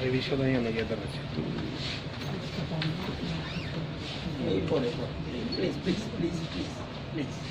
Reviso daño la guía de recha. Please.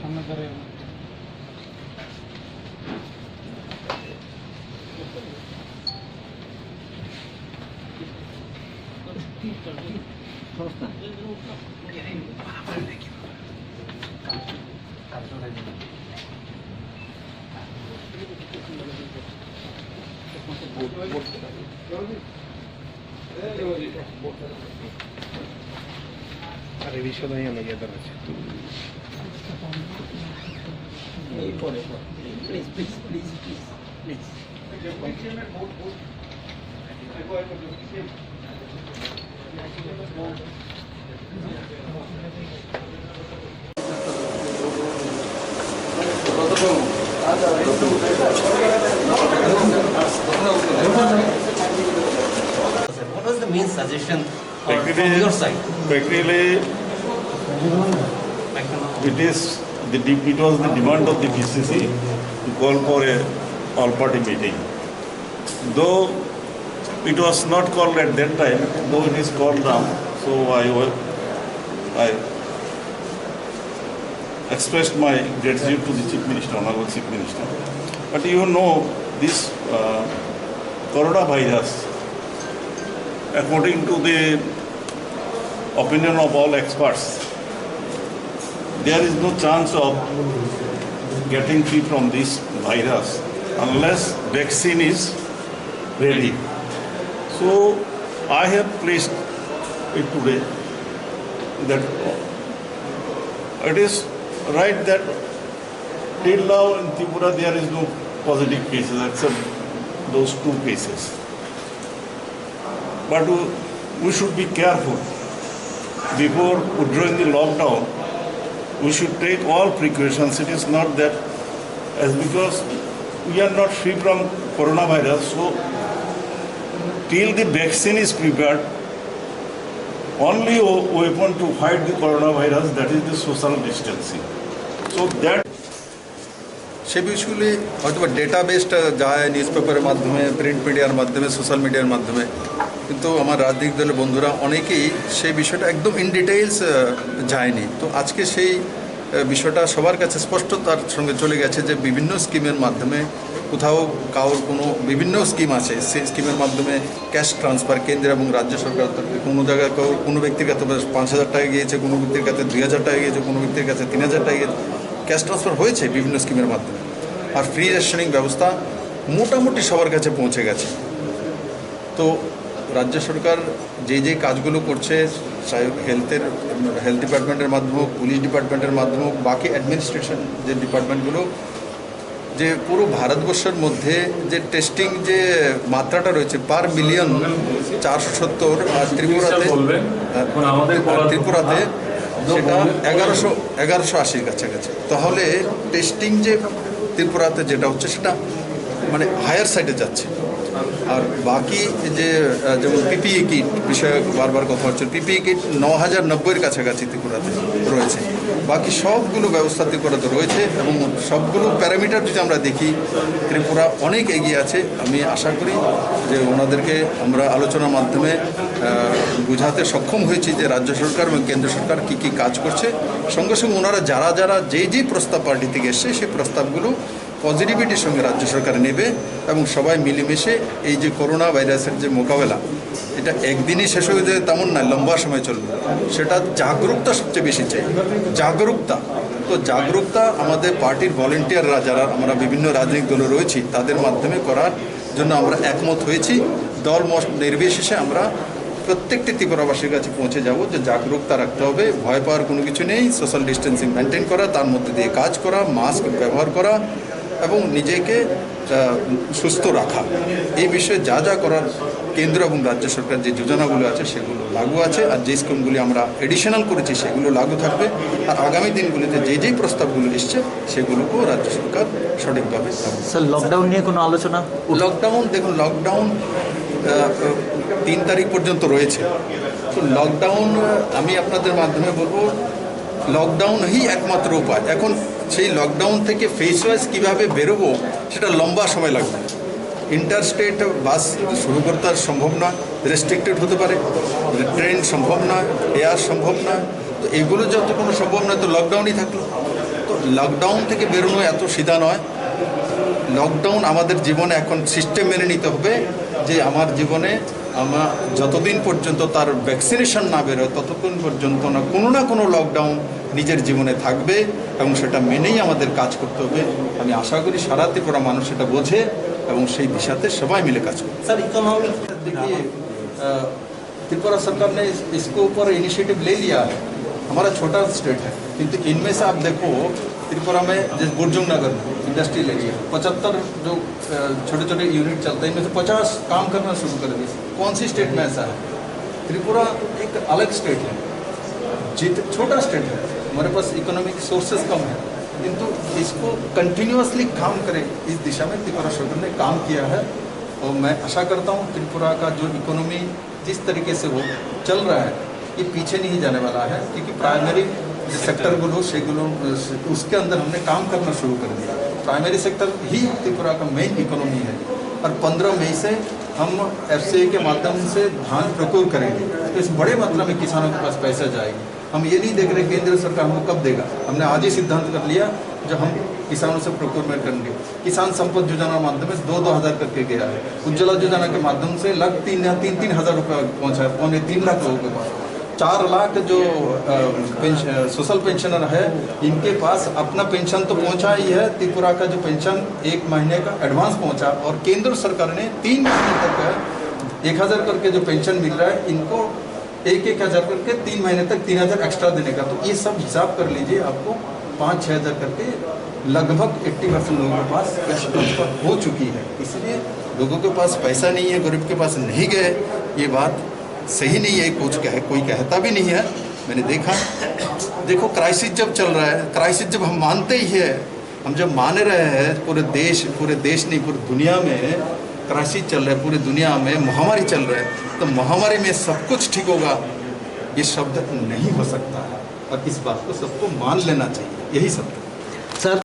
সামনে দাঁড়িয়ে আরে বিষয় না গিয়ে দাঁড়াচ্ছে What was the main suggestion from your side? Practically, it was the demand of the BCC to call for a all-party meeting. Though it was not called at that time, though it is called now, so I expressed my gratitude to the Chief Minister, Honorable Chief Minister. But you know, this coronavirus, according to the opinion of all experts, there is no chance of getting free from this virus unless vaccine is ready. So I have placed it today that it is right that till now in Tripura there is no positive cases except those 2 cases. But we should be careful. Before withdrawing the lockdown, we should take all precautions. It is not that as because we are not free from coronavirus, so till the vaccine is prepared, only weapon to fight the coronavirus, that is the social distancing. So that সে বিষয়গুলি হয়তো বা ডেটাবেসটা যায় news পেপারের মাধ্যমে, print মিডিয়ার মাধ্যমে, social মিডিয়ার মাধ্যমে, কিন্তু আমার রাজনৈতিক দলের বন্ধুরা অনেকেই সেই বিষয়টা একদম ইন ডিটেইলস যায়নি। তো আজকে সেই বিষয়টা সবার কাছে স্পষ্টতার সঙ্গে চলে গেছে যে বিভিন্ন স্কিমের মাধ্যমে কোথাও কারোর কোনো বিভিন্ন স্কিম আছে, সেই স্কিমের মাধ্যমে ক্যাশ ট্রান্সফার কেন্দ্র এবং রাজ্য সরকার তরফে কোনো জায়গায় কোনো ব্যক্তির কাছে 5,000 টাকা গিয়েছে, কোনো ব্যক্তির কাছে 2,000 টাকা গিয়েছে, কোনো ব্যক্তির কাছে 3,000 টাকা গিয়েছে, ক্যাশ ট্রান্সফার হয়েছে বিভিন্ন স্কিমের মাধ্যমে। আর ফ্রি রেশনিং ব্যবস্থা মোটামুটি সবার কাছে পৌঁছে গেছে। তো রাজ্য সরকার যে কাজগুলো করছে, হেলথ ডিপার্টমেন্টের মাধ্যমে হোক, পুলিশ ডিপার্টমেন্টের মাধ্যমে হোক, বাকি অ্যাডমিনিস্ট্রেশন যে ডিপার্টমেন্টগুলো, যে পুরো ভারতবর্ষের মধ্যে যে টেস্টিং যে মাত্রাটা রয়েছে পার মিলিয়ন 470, আর ত্রিপুরাতে সেটা 1180 কাছাকাছি। তাহলে টেস্টিং যে ত্রিপুরাতে যেটা হচ্ছে সেটা মানে হায়ার সাইডে যাচ্ছে। আর বাকি যে যেমন পিপিই কিট বিষয়ে বারবার কথা হচ্ছে, পিপিই কিট 9,090-এর কাছাকাছি ত্রিপুরাতে রয়েছে। বাকি সবগুলো ব্যবস্থা ত্রিপুরাতে রয়েছে এবং সবগুলো প্যারামিটার যদি আমরা দেখি ত্রিপুরা অনেক এগিয়ে আছে। আমি আশা করি যে ওনাদেরকে আমরা আলোচনার মাধ্যমে বোঝাতে সক্ষম হয়েছি যে রাজ্য সরকার এবং কেন্দ্র সরকার কী কী কাজ করছে। সঙ্গে সঙ্গে ওনারা যারা যেই প্রস্তাব পার্টি থেকে এসছে সেই প্রস্তাবগুলো পজিটিভিটির সঙ্গে রাজ্য সরকার নেবে এবং সবাই মিলেমিশে এই যে করোনা ভাইরাসের যে মোকাবেলা, এটা একদিনই শেষ হয়ে যায় তেমন না, লম্বা সময় চলবে। সেটা জাগরুকতা সবচেয়ে বেশি চাই, জাগরুকতা। তো জাগরুকতা আমাদের পার্টির ভলেন্টিয়াররা যারা আমরা বিভিন্ন রাজনৈতিক দলে রয়েছি তাদের মাধ্যমে করার জন্য আমরা একমত হয়েছি। দল মত নির্বিশেষে আমরা প্রত্যেকটি ত্রিপুরাবাসীর কাছে পৌঁছে যাব যে জাগরুকতা রাখতে হবে, ভয় পাওয়ার কোনো কিছু নেই, সোশ্যাল ডিস্টেন্সিং মেনটেন করা, তার মধ্যে দিয়ে কাজ করা, মাস্ক ব্যবহার করা এবং নিজেকে সুস্থ রাখা, এই বিষয়ে যা করার কেন্দ্র এবং রাজ্য সরকার যে যোজনাগুলো আছে সেগুলো লাগু আছে। আর যে স্কিমগুলি আমরা এডিশনাল করেছি সেগুলো লাগু থাকবে। আর আগামী দিনগুলিতে যেই প্রস্তাবগুলো এসছে সেগুলোকেও রাজ্য সরকার সঠিকভাবে। স্যার, লকডাউন নিয়ে কোনো আলোচনা? লকডাউন দেখুন, লকডাউন 3 তারিখ পর্যন্ত রয়েছে। তো লকডাউন আমি আপনাদের মাধ্যমে বলবো, লকডাউনই একমাত্র উপায়। এখন সেই লকডাউন থেকে ফেস ওয়াইজ কীভাবে বেরোবো সেটা লম্বা সময় লাগবে। ইন্টারস্টেট বাস শুরু করতে সম্ভব নয়, রেস্ট্রিক্টেড হতে পারে, ট্রেন সম্ভব নয়, এয়ার সম্ভব নয়। তো এগুলো যত কোনো সম্ভব নয় তো লকডাউনই থাকলো। তো লকডাউন থেকে বেরোনো এত সিধা নয়। লকডাউন আমাদের জীবনে এখন সিস্টেম মেনে নিতে হবে যে আমার জীবনে আমার যতদিন পর্যন্ত তার ভ্যাকসিনেশন না বেরোয় ততক্ষণ পর্যন্ত না কোনো লকডাউন নিজের জীবনে থাকবে এবং সেটা মেনেই আমাদের কাজ করতে হবে। আমি আশা করি সারা ত্রিপুরা মানুষ সেটা বোঝে এবং সেই দিশাতে সবাই মিলে কাজ করবে। सर इकोनॉमिक देखिए त्रिपुरा सरकार ने इसके ऊपर इनिशिएटिव ले लिया है। हमारा छोटा स्टेट है किंतु इनमें से आप देखो त्रिपुरा में जैसे बुर्जुंग नगर इंडस्ट्रियल एरिया 75 जो छोटे छोटे यूनिट चलते हैं इनमें से 50 काम करना शुरू कर दिए। कौन सी स्टेट में ऐसा है? त्रिपुरा एक अलग स्टेट है, छोटा स्टेट है, हमारे पास इकोनॉमिक सोर्सेज कम है किंतु इसको कंटिन्यूअसली काम करे इस दिशा में त्रिपुरा सरकार ने काम किया है। और मैं आशा करता हूँ त्रिपुरा का जो इकोनॉमी जिस तरीके से वो चल रहा है ये पीछे नहीं जाने वाला है क्योंकि प्राइमरी सेक्टरগুলো সেগুলো उसके अंदर हमने काम करना शुरू कर दिया। प्राइमरी सेक्टर ही त्रिपुरा का मेन इकोनॉमी है और 15 मई से हम FCI के माध्यम से धान प्रोक्योर करेंगे तो इस बड़े मात्रा में किसानों के पास पैसा जाएगी। हम ये नहीं देख रहे केंद्र सरकार हमको कब देगा, हमने आज ही सिद्धांत कर लिया जो हम किसानों से प्रोक्योरमेंट करेंगे। किसान संपद योजना माध्यम से 2-2 हज़ार करके गया है। उज्ज्वला योजना के माध्यम से लगभग 3 हज़ार रुपये पहुँचा है, 3 लाख लोगों के पास। 4 लाख जो सोशल पेंशनर है इनके पास अपना पेंशन तो पहुंचा ही है। त्रिपुरा का जो पेंशन 1 महीने का एडवांस पहुंचा और केंद्र सरकार ने 3 महीने तक 1,000 करके जो पेंशन मिल रहा है इनको 1-1 हज़ार करके 3 महीने तक 3,000 एक्स्ट्रा देने का। तो ये सब हिसाब कर लीजिए आपको 5-6 हज़ार करके लगभग 80% लोगों के पास कैश ट्रांसफर हो चुकी है। इसलिए लोगों के पास पैसा नहीं है, गरीब के पास नहीं गए, ये बात सही नहीं है। कोई कहता भी नहीं है। मैंने देखो क्राइसिस जब चल रहा है, क्राइसिस जब हम मानते ही है, हम जब मान रहे हैं पूरे देश नहीं पूरी दुनिया में क्राइसिस चल रहा है, पूरी दुनिया में महामारी चल रहा है तो महामारी में सब कुछ ठीक होगा ये शब्द नहीं हो सकता है और इस बात को सबको मान लेना चाहिए। यही सब सर